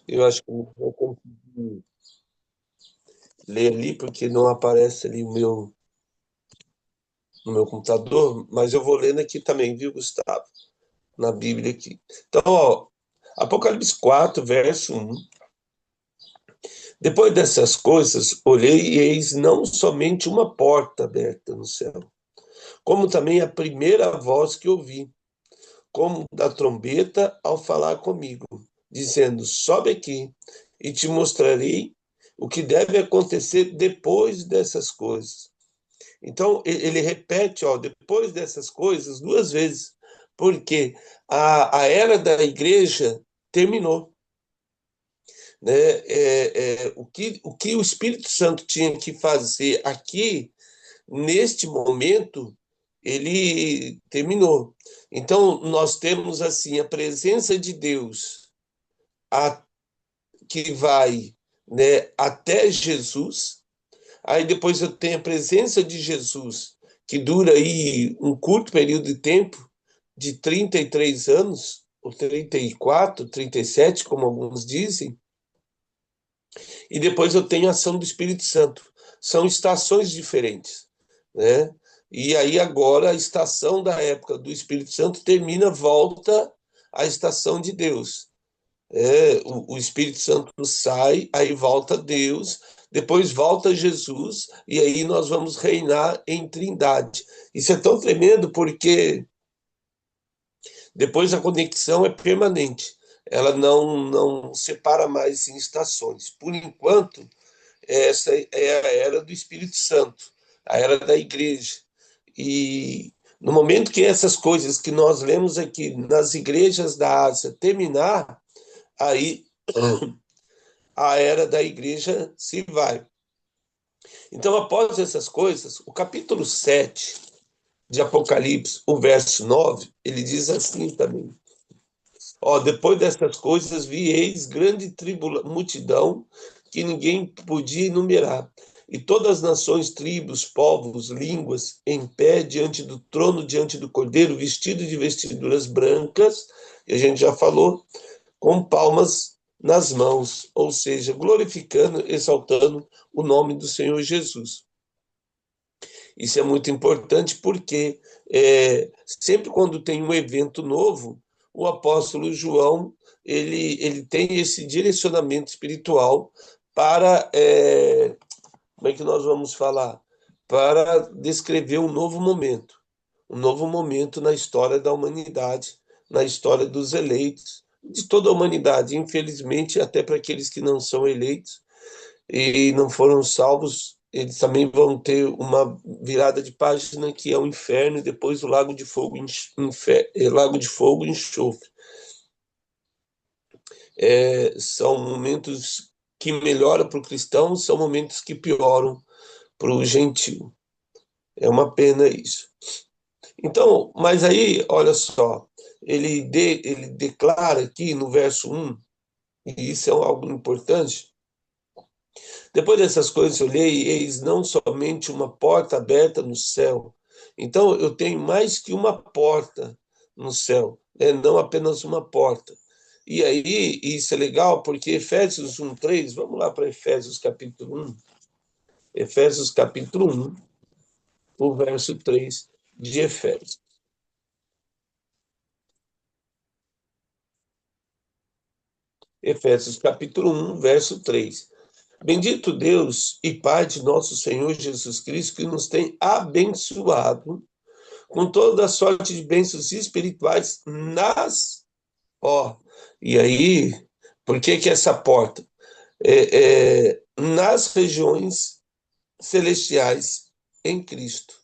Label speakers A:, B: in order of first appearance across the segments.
A: Eu acho que eu vou conseguir ler ali, porque não aparece ali no meu computador, mas eu vou lendo aqui também, viu, Gustavo? Na Bíblia aqui. Então, ó, Apocalipse 4, verso 1. Depois dessas coisas, olhei e eis não somente uma porta aberta no céu, como também a primeira voz que ouvi, como da trombeta ao falar comigo, dizendo: sobe aqui e te mostrarei o que deve acontecer depois dessas coisas. Então, ele repete, ó, depois dessas coisas, duas vezes, porque a era da igreja terminou. Né? O que o Espírito Santo tinha que fazer aqui, neste momento, ele terminou. Então, nós temos assim a presença de Deus a, que vai, né, até Jesus. Aí depois eu tenho a presença de Jesus, que dura aí um curto período de tempo, de 33 anos, ou 34, 37, como alguns dizem. E depois eu tenho a ação do Espírito Santo. São estações diferentes, né? E aí agora a estação da época do Espírito Santo termina, volta à estação de Deus. O Espírito Santo sai, aí volta Deus, depois volta Jesus, e aí nós vamos reinar em trindade. Isso é tão tremendo porque depois a conexão é permanente. Ela não separa mais em estações. Por enquanto, essa é a era do Espírito Santo, a era da igreja. E no momento que essas coisas que nós lemos aqui nas igrejas da Ásia terminar, aí a era da igreja se vai. Então, após essas coisas, o capítulo 7 de Apocalipse, o verso 9, ele diz assim também: ó, depois dessas coisas vi eis grande multidão que ninguém podia enumerar, e todas as nações, tribos, povos, línguas, em pé diante do trono, diante do Cordeiro, vestido de vestiduras brancas, e a gente já falou, com palmas nas mãos, ou seja, glorificando, exaltando o nome do Senhor Jesus. Isso é muito importante porque sempre quando tem um evento novo, o apóstolo João ele tem esse direcionamento espiritual para, como é que nós vamos falar? Para descrever um novo momento na história da humanidade, na história dos eleitos, de toda a humanidade, infelizmente, até para aqueles que não são eleitos e não foram salvos, eles também vão ter uma virada de página que é o inferno e depois o lago de fogo, lago de fogo e enxofre. São momentos que melhoram para o cristão, são momentos que pioram para o gentil. É uma pena isso. Então, mas aí, olha só, ele declara aqui no verso 1, e isso é algo importante. Depois dessas coisas, eu olhei e eis não somente uma porta aberta no céu. Então, eu tenho mais que uma porta no céu, né? Não apenas uma porta. E aí, isso é legal, porque Efésios 1:3, vamos lá para Efésios capítulo 1. Efésios capítulo 1, o verso 3 de Efésios. Efésios capítulo 1, verso 3. Bendito Deus e Pai de nosso Senhor Jesus Cristo, que nos tem abençoado com toda a sorte de bênçãos espirituais ó, e aí, por que que essa porta? Nas regiões celestiais em Cristo.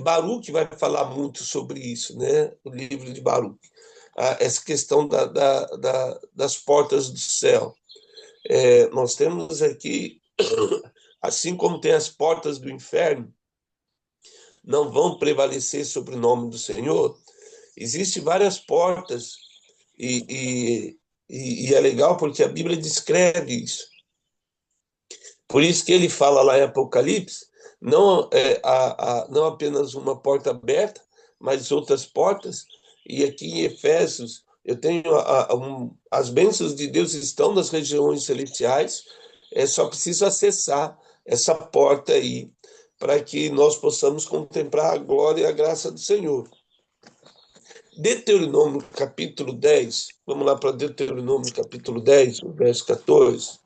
A: Baruch vai falar muito sobre isso, né? O livro de Baruch. Essa questão das portas do céu. Nós temos aqui, assim como tem as portas do inferno, não vão prevalecer sobre o nome do Senhor. Existem várias portas e é legal porque a Bíblia descreve isso. Por isso que ele fala lá em Apocalipse, não apenas uma porta aberta, mas outras portas. E aqui em Efésios, Eu tenho as bênçãos de Deus estão nas regiões celestiais, só preciso acessar essa porta aí para que nós possamos contemplar a glória e a graça do Senhor. Deuteronômio capítulo 10, vamos lá para Deuteronômio capítulo 10, verso 14.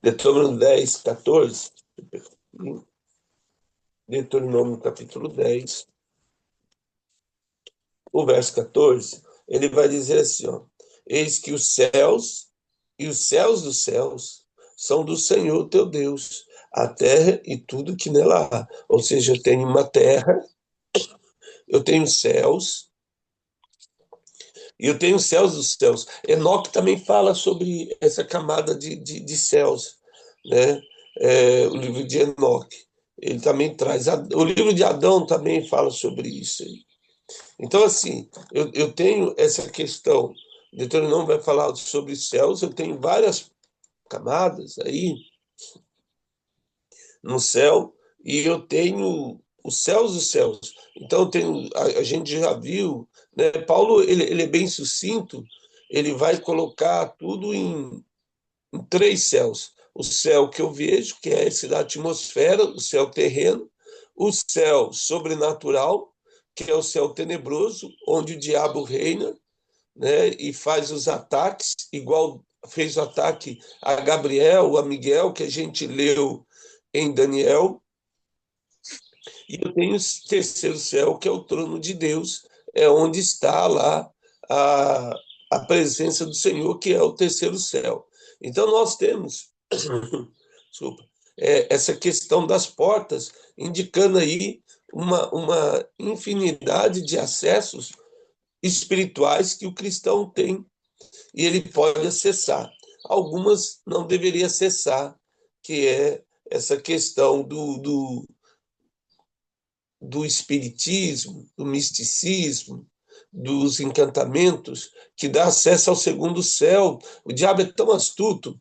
A: Deuteronômio 10, 14. Deuteronômio capítulo 10, o verso 14, ele vai dizer assim, ó, eis que os céus e os céus dos céus são do Senhor teu Deus, a terra e tudo que nela há. Ou seja, eu tenho uma terra, eu tenho céus, e eu tenho os céus dos céus. Enoque também fala sobre essa camada de céus, né? O livro de Enoque. Ele também traz. O livro de Adão também fala sobre isso. Então, assim, eu tenho essa questão. Deuteronômio vai falar sobre os céus, eu tenho várias camadas aí no céu, e eu tenho os céus dos céus. Então, eu tenho, a gente já viu, né? Paulo ele é bem sucinto, ele vai colocar tudo em três céus. O céu que eu vejo, que é esse da atmosfera, o céu terreno, o céu sobrenatural, que é o céu tenebroso, onde o diabo reina, né, e faz os ataques, igual fez o ataque a Gabriel, a Miguel, que a gente leu em Daniel. E eu tenho o terceiro céu, que é o trono de Deus, é onde está lá a, a presença do Senhor, que é o terceiro céu. Então nós temos desculpa, essa questão das portas, indicando aí uma infinidade de acessos espirituais que o cristão tem e ele pode acessar. Algumas não deveria acessar, que é essa questão do espiritismo, do misticismo, dos encantamentos, que dá acesso ao segundo céu. O diabo é tão astuto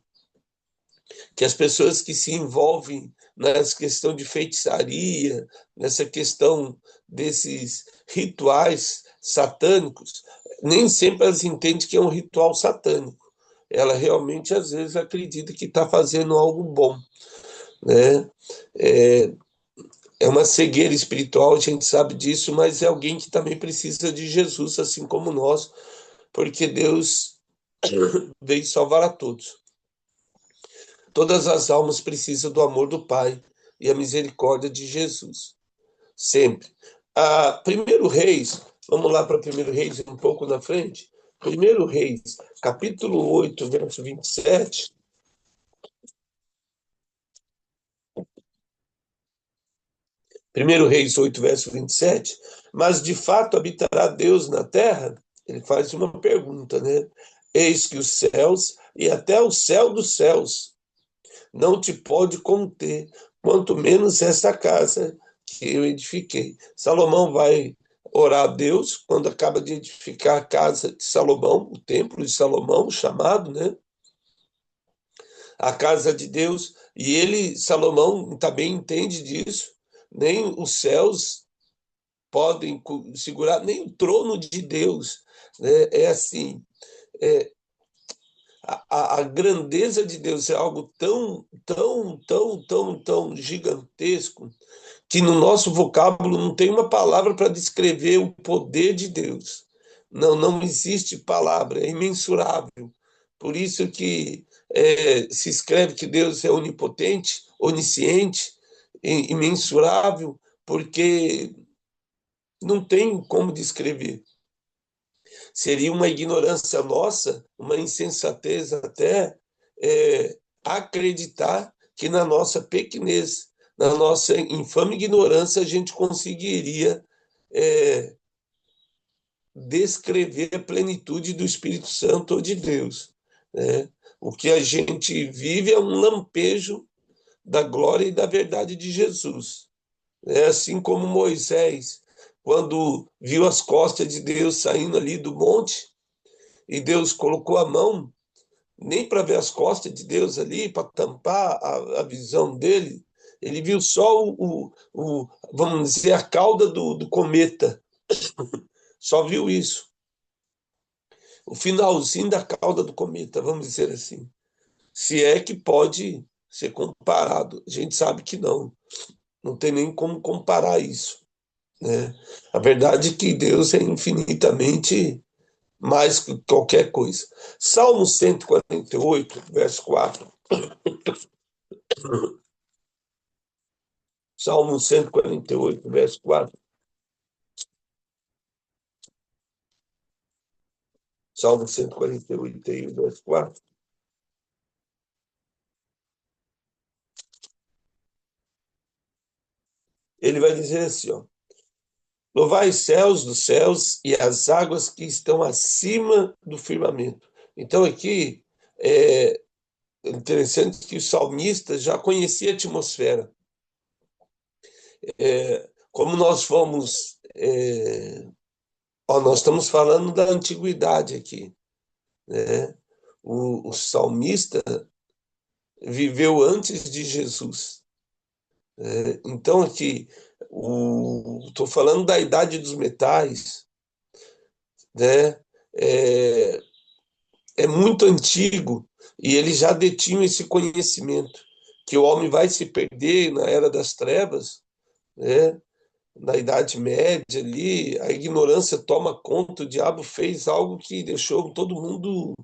A: que as pessoas que se envolvem nessa questão de feitiçaria, nessa questão desses rituais satânicos, nem sempre elas entendem que é um ritual satânico. Ela realmente, às vezes, acredita que está fazendo algo bom, né? É, é uma cegueira espiritual, a gente sabe disso, mas é alguém que também precisa de Jesus, assim como nós, porque Deus veio salvar a todos. Todas as almas precisam do amor do Pai e a misericórdia de Jesus, sempre. Primeiro Reis, vamos lá para Primeiro Reis, um pouco na frente. Primeiro Reis, capítulo 8, verso 27. Primeiro Reis 8, verso 27. Mas de fato habitará Deus na terra? Ele faz uma pergunta, né? Eis que os céus e até o céu dos céus não te pode conter, quanto menos esta casa que eu edifiquei. Salomão vai orar a Deus quando acaba de edificar a casa de Salomão, o templo de Salomão, chamado, né? A casa de Deus, e ele, Salomão, também entende disso. Nem os céus podem segurar, nem o trono de Deus, né? É assim, é, a grandeza de Deus é algo tão gigantesco que no nosso vocábulo não tem uma palavra para descrever o poder de Deus. Não existe palavra, é imensurável. Por isso que se escreve que Deus é onipotente, onisciente, imensurável, porque não tem como descrever. Seria uma ignorância nossa, uma insensatez até, acreditar que na nossa pequenez, na nossa infame ignorância, a gente conseguiria descrever a plenitude do Espírito Santo ou de Deus, né? O que a gente vive é um lampejo da glória e da verdade de Jesus. É assim como Moisés, quando viu as costas de Deus saindo ali do monte, e Deus colocou a mão, nem para ver as costas de Deus ali, para tampar a visão dele, ele viu só vamos dizer, a cauda do cometa, só viu isso. o finalzinho da cauda do cometa, vamos dizer assim. Se é que pode ser comparado. A gente sabe que não. Não tem nem como comparar isso, né? A verdade é que Deus é infinitamente mais que qualquer coisa. Salmo 148, verso 4. Salmo 148, verso 4. Salmo 148, verso 4. Ele vai dizer assim, ó: louvai os céus dos céus e as águas que estão acima do firmamento. Então aqui é interessante que o salmista já conhecia a atmosfera. Como nós fomos, nós estamos falando da antiguidade aqui, né? O salmista viveu antes de Jesus. Então aqui, estou falando da idade dos metais, né? É, é muito antigo e eles já detinham esse conhecimento que o homem vai se perder na era das trevas, né? Na Idade Média ali, a ignorância toma conta, o diabo fez algo que deixou todo mundo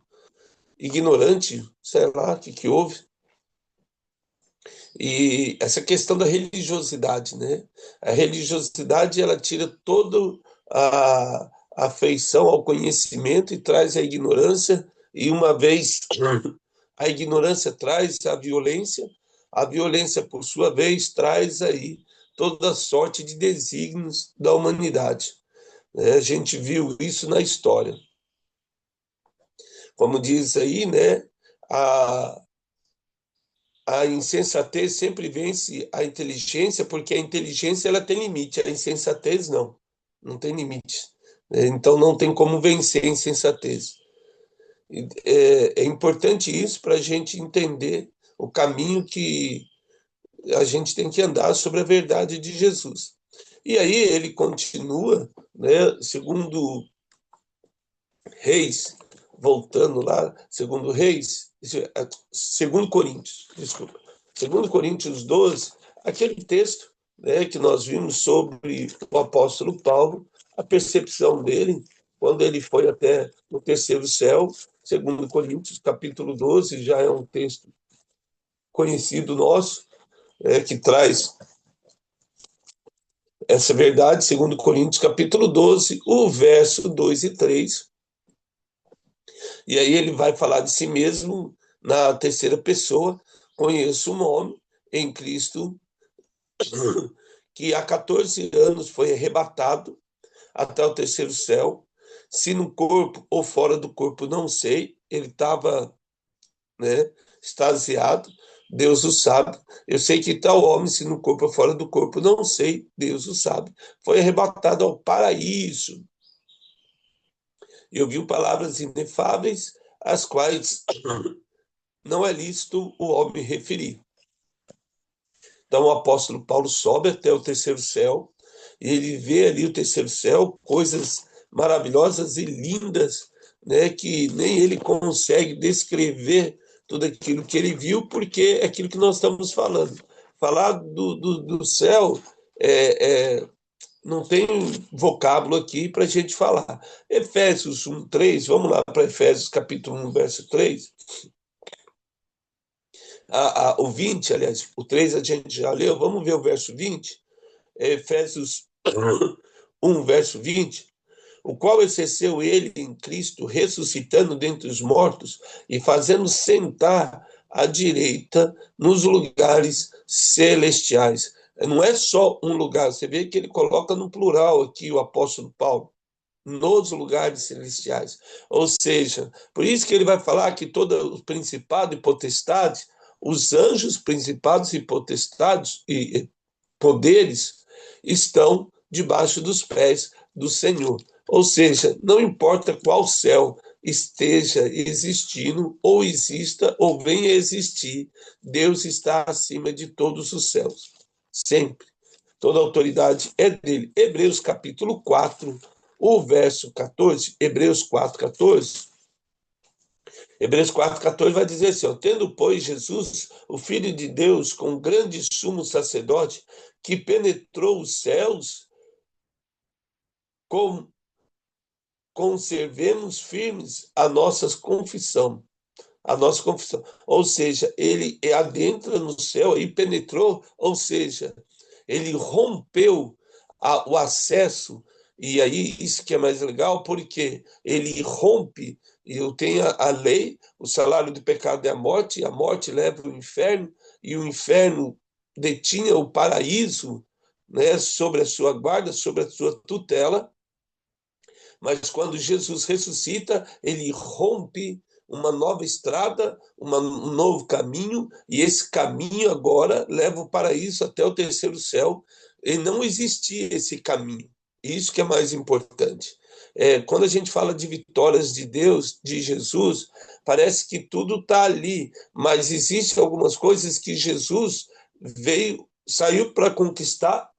A: ignorante, sei lá o que houve. E essa questão da religiosidade, né? A religiosidade ela tira toda a afeição ao conhecimento e traz a ignorância, e uma vez a ignorância traz a violência, por sua vez, traz aí toda sorte de desígnios da humanidade. A gente viu isso na história. Como diz aí, né? A, a insensatez sempre vence a inteligência, porque a inteligência ela tem limite, a insensatez não, não tem limite. Então não tem como vencer a insensatez. É importante isso para a gente entender o caminho que a gente tem que andar sobre a verdade de Jesus. E aí ele continua, né, segundo Reis, voltando lá, segundo Reis, segundo Coríntios, desculpa, segundo Coríntios 12, aquele texto, né, que nós vimos sobre o apóstolo Paulo, a percepção dele, quando ele foi até o terceiro céu, segundo Coríntios, capítulo 12, já é um texto conhecido nosso, que traz essa verdade, segundo Coríntios, capítulo 12, o verso 2 e 3. E aí ele vai falar de si mesmo na terceira pessoa. Conheço um homem em Cristo que há 14 anos foi arrebatado até o terceiro céu. Se no corpo ou fora do corpo, não sei. Ele estava, né, extasiado. Deus o sabe. Eu sei que tal homem, se no corpo ou fora do corpo, não sei. Deus o sabe. Foi arrebatado ao paraíso. E ouviu palavras inefáveis, as quais não é lícito o homem referir. Então o apóstolo Paulo sobe até o terceiro céu e ele vê ali o terceiro céu, coisas maravilhosas e lindas, né, que nem ele consegue descrever tudo aquilo que ele viu, porque é aquilo que nós estamos falando. Falar do céu não tem vocábulo aqui para a gente falar. Efésios 1:3, vamos lá para Efésios capítulo 1, verso 3. O 20, aliás, o 3 a gente já leu, vamos ver o verso 20. Efésios 1, verso 20. O qual exerceu ele em Cristo, ressuscitando dentre os mortos e fazendo sentar à direita nos lugares celestiais. Não é só um lugar, você vê que ele coloca no plural aqui o apóstolo Paulo, nos lugares celestiais. Ou seja, por isso que ele vai falar que todo o principado e potestade, os anjos principados e potestades e poderes estão debaixo dos pés do Senhor. Ou seja, não importa qual céu esteja existindo, ou exista, ou venha a existir, Deus está acima de todos os céus. Sempre. Toda autoridade é dele. Hebreus capítulo 4, O verso 14, Hebreus 4,14 vai dizer assim, ó, tendo, pois, Jesus, o Filho de Deus, com grande sumo sacerdote, que penetrou os céus, com, conservemos firmes a nossa confissão. Ou seja, ele adentra no céu e penetrou, ou seja, ele rompeu o acesso, e aí isso que é mais legal, porque ele rompe, e eu tenho a lei, o salário do pecado é a morte leva ao inferno, e o inferno detinha o paraíso, né, sobre a sua guarda, sobre a sua tutela, mas quando Jesus ressuscita, ele rompe uma nova estrada, um novo caminho, e esse caminho agora leva o paraíso até o terceiro céu. E não existia esse caminho. Isso que é mais importante. Quando a gente fala de vitórias de Deus, de Jesus, parece que tudo está ali, mas existem algumas coisas que Jesus saiu para conquistar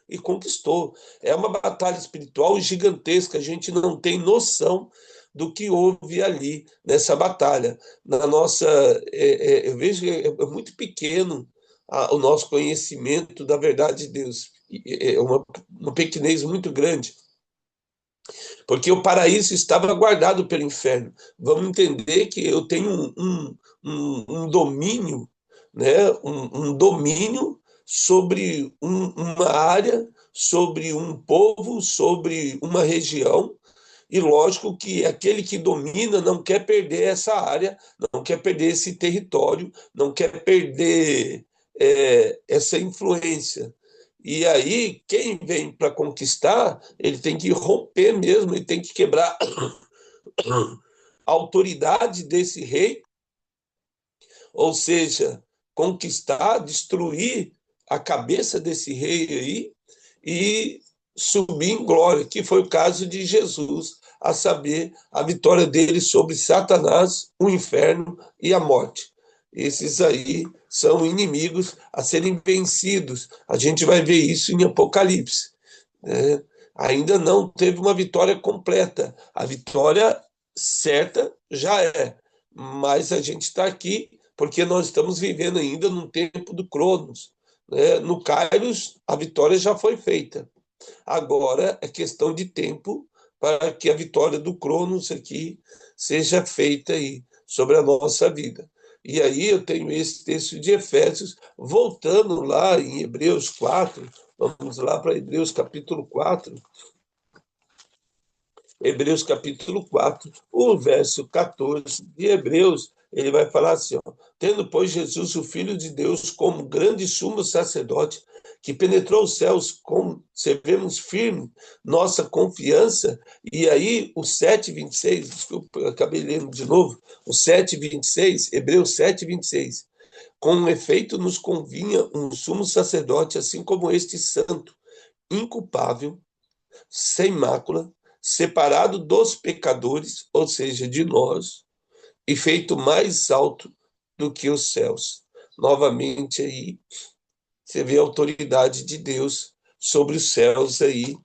A: e conquistou. É uma batalha espiritual gigantesca, a gente não tem noção do que houve ali nessa batalha. Na nossa, eu vejo que é muito pequeno o nosso conhecimento da verdade de Deus. É uma pequenez muito grande, porque o paraíso estava guardado pelo inferno. Vamos entender que eu tenho um domínio, né? Um domínio sobre uma área, sobre um povo, sobre uma região, e lógico que aquele que domina não quer perder essa área, não quer perder esse território, não quer perder essa influência. E aí, quem vem para conquistar, ele tem que romper mesmo, ele tem que quebrar a autoridade desse rei, ou seja, conquistar, destruir a cabeça desse rei aí e subir em glória, que foi o caso de Jesus, a saber, a vitória dele sobre Satanás, o inferno e a morte. Esses aí são inimigos a serem vencidos. A gente vai ver isso em Apocalipse, né? Ainda não teve uma vitória completa. A vitória certa já é, mas a gente está aqui porque nós estamos vivendo ainda num tempo do Cronos, né? No Kairos, a vitória já foi feita. Agora é questão de tempo para que a vitória do Cronos aqui seja feita aí sobre a nossa vida. E aí eu tenho esse texto de Efésios, voltando lá em Hebreus 4, vamos lá para Hebreus capítulo 4, o verso 14 de Hebreus, ele vai falar assim, ó, tendo, pois, Jesus, o Filho de Deus, como grande sumo sacerdote, que penetrou os céus, conservemos firme nossa confiança, e aí o 7,26, desculpa, eu acabei lendo de novo, o 7,26, Hebreus 7,26, com efeito nos convinha um sumo sacerdote, assim como este santo, inculpável, sem mácula, separado dos pecadores, ou seja, de nós, e feito mais alto do que os céus. Novamente aí, você vê a autoridade de Deus sobre os céus aí.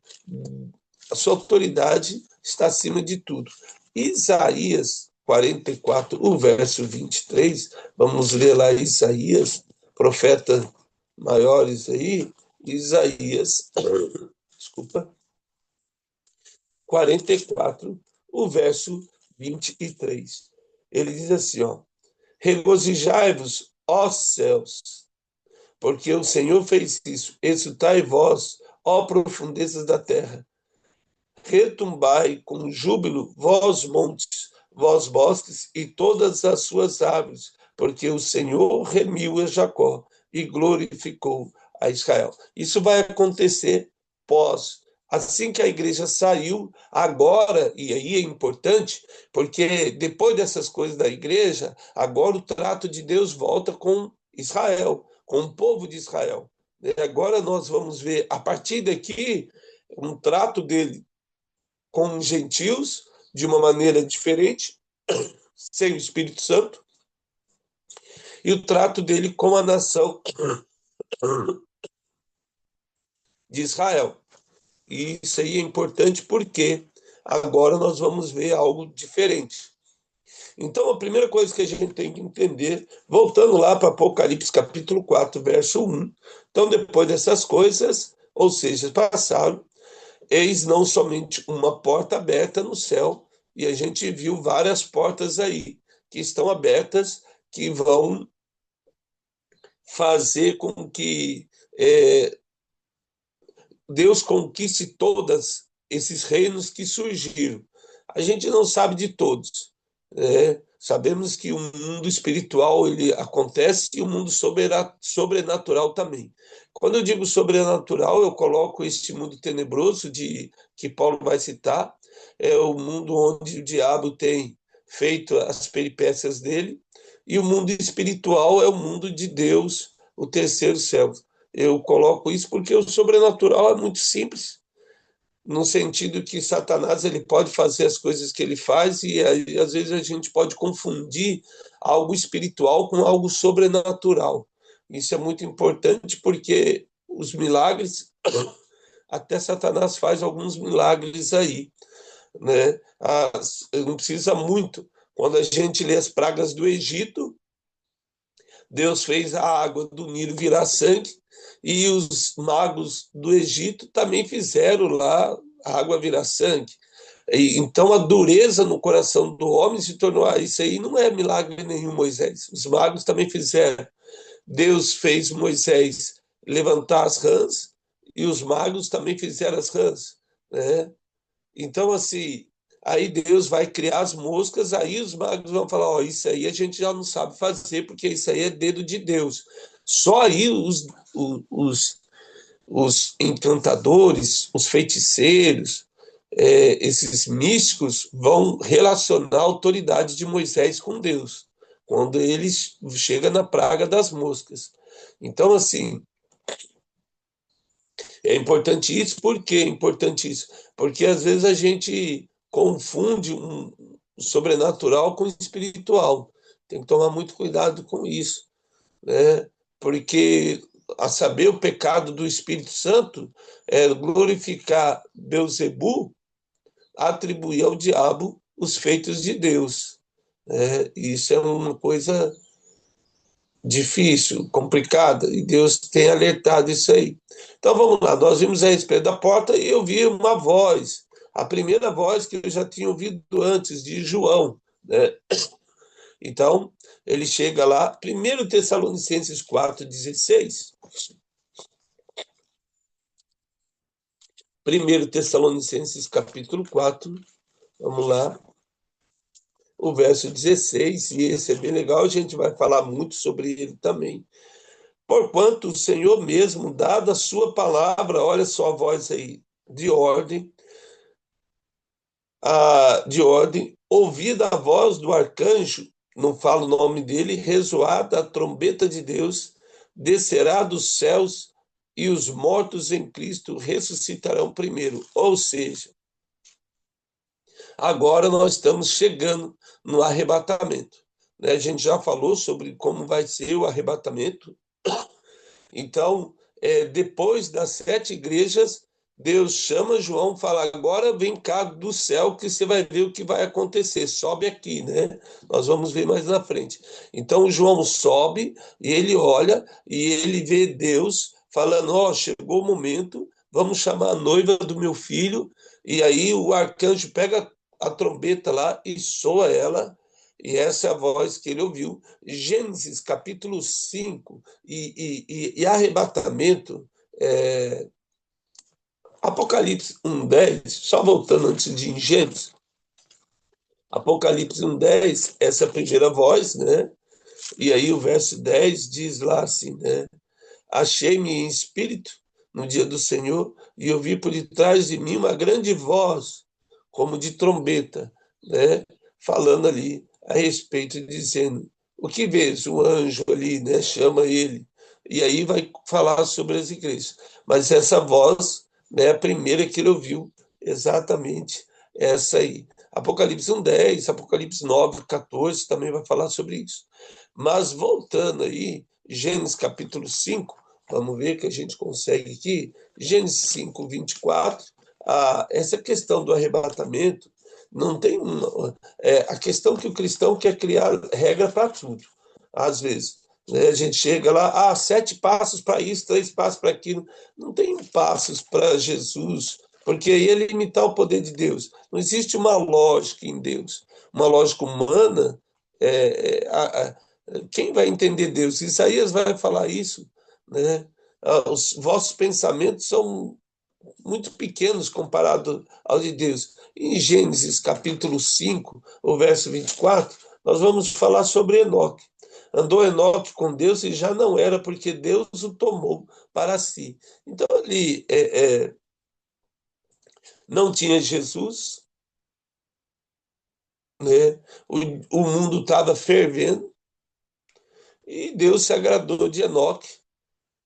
A: A sua autoridade está acima de tudo. Isaías 44, o verso 23, vamos ler lá Isaías, profeta maiores aí, Isaías, desculpa, 44, o verso 23. Ele diz assim, ó, regozijai-vos, ó céus, porque o Senhor fez isso. Exultai vós, ó profundezas da terra. Retumbai com júbilo, vós montes, vós bosques e todas as suas árvores, porque o Senhor remiu a Jacó e glorificou a Israel. Isso vai acontecer pós. Assim que a igreja saiu, agora, e aí é importante, porque depois dessas coisas da igreja, agora o trato de Deus volta com Israel, com o povo de Israel. Agora nós vamos ver, a partir daqui, um trato dele com os gentios de uma maneira diferente, sem o Espírito Santo, e o trato dele com a nação de Israel. E isso aí é importante porque agora nós vamos ver algo diferente. Então, a primeira coisa que a gente tem que entender, voltando lá para Apocalipse capítulo 4, verso 1. Então, depois dessas coisas, ou seja, passaram, eis não somente uma porta aberta no céu, e a gente viu várias portas aí que estão abertas, que vão fazer com que Deus conquiste todos esses reinos que surgiram. A gente não sabe de todos, né? Sabemos que o mundo espiritual ele acontece e o mundo sobrenatural também. Quando eu digo sobrenatural, eu coloco este mundo tenebroso de que Paulo vai citar, é o mundo onde o diabo tem feito as peripécias dele, e o mundo espiritual é o mundo de Deus, o terceiro céu. Eu coloco isso porque o sobrenatural é muito simples, no sentido que Satanás ele pode fazer as coisas que ele faz e aí, às vezes a gente pode confundir algo espiritual com algo sobrenatural. Isso é muito importante porque os milagres, até Satanás faz alguns milagres aí, né? Não precisa muito. Quando a gente lê as pragas do Egito, Deus fez a água do Nilo virar sangue e os magos do Egito também fizeram lá a água virar sangue. Então a dureza no coração do homem se tornou, isso aí não é milagre nenhum, Moisés. Os magos também fizeram. Deus fez Moisés levantar as rãs e os magos também fizeram as rãs, né? Então, assim, aí Deus vai criar as moscas, aí os magos vão falar, ó, isso aí a gente já não sabe fazer, porque isso aí é dedo de Deus. Só aí os encantadores, os feiticeiros, esses místicos vão relacionar a autoridade de Moisés com Deus, quando ele chega na praga das moscas. Então, assim, é importante isso, por que é importante isso? Porque às vezes a gente confunde o sobrenatural com o espiritual. Tem que tomar muito cuidado com isso, né? Porque a saber o pecado do Espírito Santo é glorificar Beuzebu, atribuir ao diabo os feitos de Deus, né? Isso é uma coisa difícil, complicada, e Deus tem alertado isso aí. Então vamos lá, nós vimos a respeito da porta e eu vi uma voz, a primeira voz que eu já tinha ouvido antes, de João, né? Então, ele chega lá, 1 Tessalonicenses 4,16. 1 Tessalonicenses capítulo 4, vamos lá, o verso 16, e esse é bem legal, a gente vai falar muito sobre ele também. Porquanto o Senhor mesmo, dada a sua palavra, olha só a voz aí, de ordem, ouvida a voz do arcanjo, não fala o nome dele, ressoada a trombeta de Deus, descerá dos céus e os mortos em Cristo ressuscitarão primeiro. Ou seja, agora nós estamos chegando no arrebatamento, né? A gente já falou sobre como vai ser o arrebatamento. Então, depois das 7 igrejas, Deus chama João e fala: agora vem cá do céu que você vai ver o que vai acontecer. Sobe aqui, né? Nós vamos ver mais na frente. Então, João sobe e ele olha e ele vê Deus falando: ó, chegou o momento, vamos chamar a noiva do meu filho. E aí o arcanjo pega a trombeta lá e soa ela. E essa é a voz que ele ouviu. Gênesis capítulo 5 e arrebatamento, Apocalipse 1:10, só voltando antes de Gênesis, Apocalipse 1:10, essa é a primeira voz, né? E aí o verso 10 diz lá assim, né? Achei-me em espírito no dia do Senhor e ouvi por detrás de mim uma grande voz, como de trombeta, né? Falando ali a respeito, dizendo: o que vês? O anjo ali, né? Chama ele. E aí vai falar sobre as igrejas. Mas essa voz, né? A primeira que ele ouviu, exatamente essa aí. Apocalipse 1:10, Apocalipse 9:14 também vai falar sobre isso. Mas voltando aí, Gênesis capítulo 5, vamos ver que a gente consegue aqui. Gênesis 5:24. essa questão do arrebatamento não tem. A questão que o cristão quer criar regra para tudo, às vezes. Né? A gente chega lá, 7 passos para isso, 3 passos para aquilo. Não tem passos para Jesus, porque aí é limitar o poder de Deus. Não existe uma lógica em Deus. Uma lógica humana. Quem vai entender Deus? Isaías vai falar isso, né? Os vossos pensamentos são muito pequenos comparado ao de Deus. Em Gênesis capítulo 5, o verso 24, nós vamos falar sobre Enoque. Andou Enoque com Deus e já não era, porque Deus o tomou para si. Então, ali não tinha Jesus, né? O mundo estava fervendo e Deus se agradou de Enoque.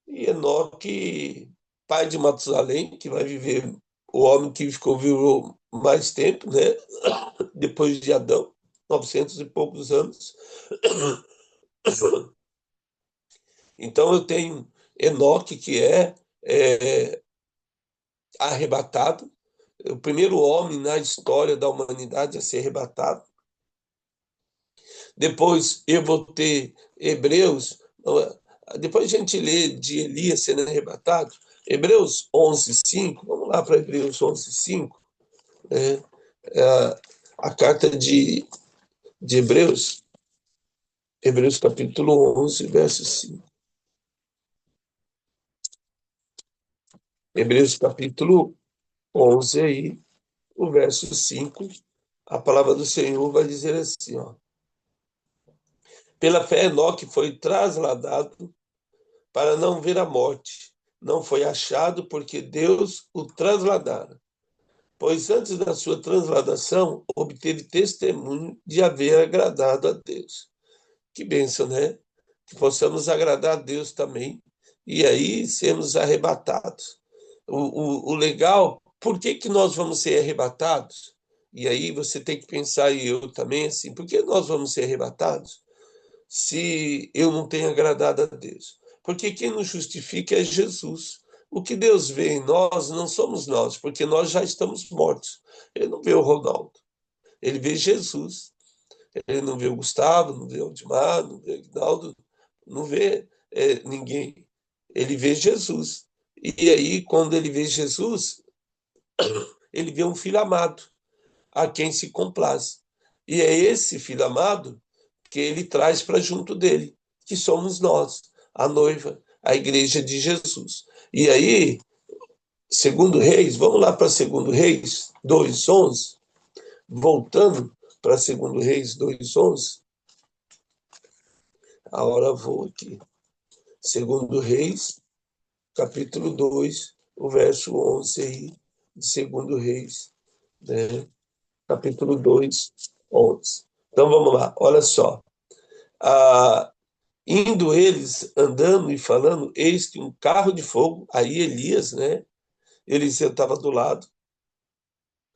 A: E Enoque, pai de Matusalém, que vai viver, o homem que ficou vivo mais tempo, né? Depois de Adão, 900 e poucos anos. Então eu tenho Enoque, que é arrebatado, o primeiro homem na história da humanidade a ser arrebatado. Depois eu vou ter Hebreus, depois a gente lê de Elias sendo arrebatado, Hebreus 11:5, vamos lá para Hebreus 11:5, né? A carta de Hebreus, Hebreus capítulo 11, verso 5. Hebreus capítulo 11 aí, o verso 5, a palavra do Senhor vai dizer assim, ó. Pela fé, Enoque foi trasladado para não ver a morte. Não foi achado porque Deus o trasladara. Pois antes da sua transladação, obteve testemunho de haver agradado a Deus. Que bênção, né? Que possamos agradar a Deus também e aí sermos arrebatados. O legal, por que que nós vamos ser arrebatados? E aí você tem que pensar, e eu também, assim, por que nós vamos ser arrebatados se eu não tenho agradado a Deus? Porque quem nos justifica é Jesus. O que Deus vê em nós não somos nós, porque nós já estamos mortos. Ele não vê o Ronaldo, ele vê Jesus. Ele não vê o Gustavo, não vê o Dimar, não vê o Aguinaldo, não vê ninguém. Ele vê Jesus. E aí, quando ele vê Jesus, ele vê um filho amado, a quem se complaz. E é esse filho amado que ele traz para junto dele, que somos nós, a noiva, a igreja de Jesus. E aí, segundo Reis, vamos lá para segundo Reis 2:11, voltando para segundo Reis 2:11, a hora voa aqui. Segundo Reis, capítulo 2, o verso 11 aí, de Segundo Reis, né? Capítulo 2, 11. Então vamos lá, olha só. Ah, indo eles andando e falando, eis que um carro de fogo, aí Elias, né? Eliseu estava do lado,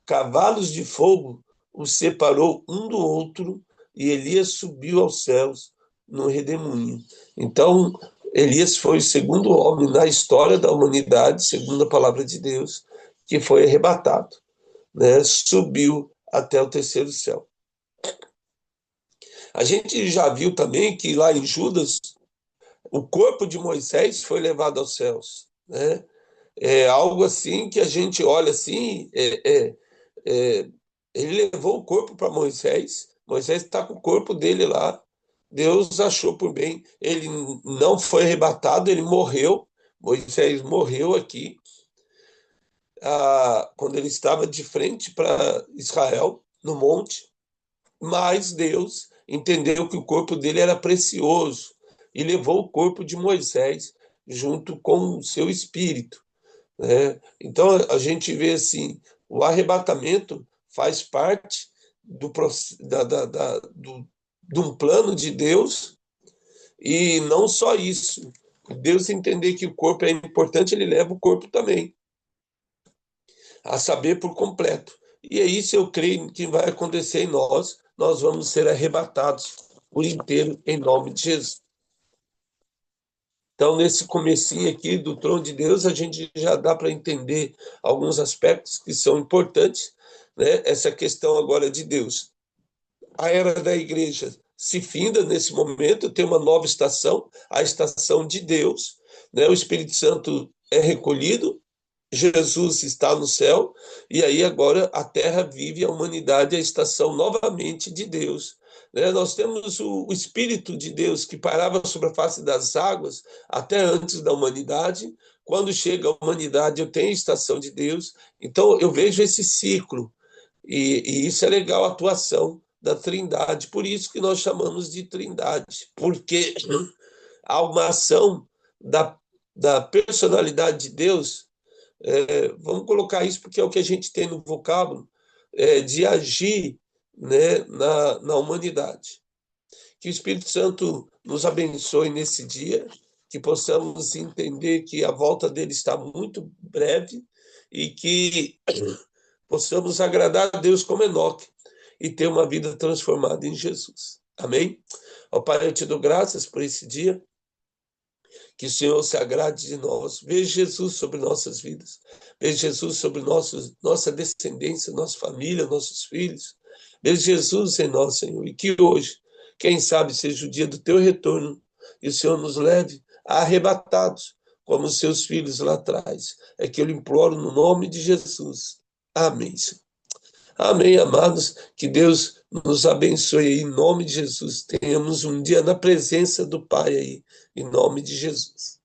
A: cavalos de fogo os separou um do outro e Elias subiu aos céus no redemoinho. Então, Elias foi o segundo homem na história da humanidade, segundo a palavra de Deus, que foi arrebatado, né? Subiu até o terceiro céu. A gente já viu também que lá em Judas, o corpo de Moisés foi levado aos céus, né? É algo assim que a gente olha assim, é, ele levou o corpo para Moisés. Moisés está com o corpo dele lá. Deus achou por bem. Ele não foi arrebatado, ele morreu. Moisés morreu aqui, quando ele estava de frente para Israel, no monte. Mas Deus entendeu que o corpo dele era precioso e levou o corpo de Moisés junto com o seu espírito, né? Então a gente vê assim, o arrebatamento faz parte de um plano de Deus, e não só isso. Deus entender que o corpo é importante, ele leva o corpo também, a saber por completo. E é isso eu creio que vai acontecer em nós, nós vamos ser arrebatados por inteiro em nome de Jesus. Então, nesse comecinho aqui do trono de Deus, a gente já dá para entender alguns aspectos que são importantes, né? Essa questão agora de Deus. A era da igreja se finda nesse momento, tem uma nova estação, a estação de Deus, né? O Espírito Santo é recolhido, Jesus está no céu, e aí agora a terra vive, a humanidade, a estação novamente de Deus. Né? Nós temos o Espírito de Deus que parava sobre a face das águas até antes da humanidade. Quando chega a humanidade, eu tenho a estação de Deus. Então eu vejo esse ciclo, e isso é legal, a atuação da Trindade. Por isso que nós chamamos de Trindade, porque há uma ação da personalidade de Deus, vamos colocar isso porque é o que a gente tem no vocábulo, de agir, né, na humanidade. Que o Espírito Santo nos abençoe nesse dia, que possamos entender que a volta dele está muito breve e que possamos agradar a Deus como Enoque e ter uma vida transformada em Jesus. Amém? Ó Pai, eu te dou graças por esse dia. Que o Senhor se agrade de nós. Veja Jesus sobre nossas vidas. Veja Jesus sobre nossa descendência, nossa família, nossos filhos. Veja Jesus em nós, Senhor. E que hoje, quem sabe, seja o dia do teu retorno e o Senhor nos leve arrebatados, como os seus filhos lá atrás. É que eu lhe imploro no nome de Jesus. Amém, Senhor. Amém, amados. Que Deus nos abençoe aí, em nome de Jesus. Tenhamos um dia na presença do Pai aí, em nome de Jesus.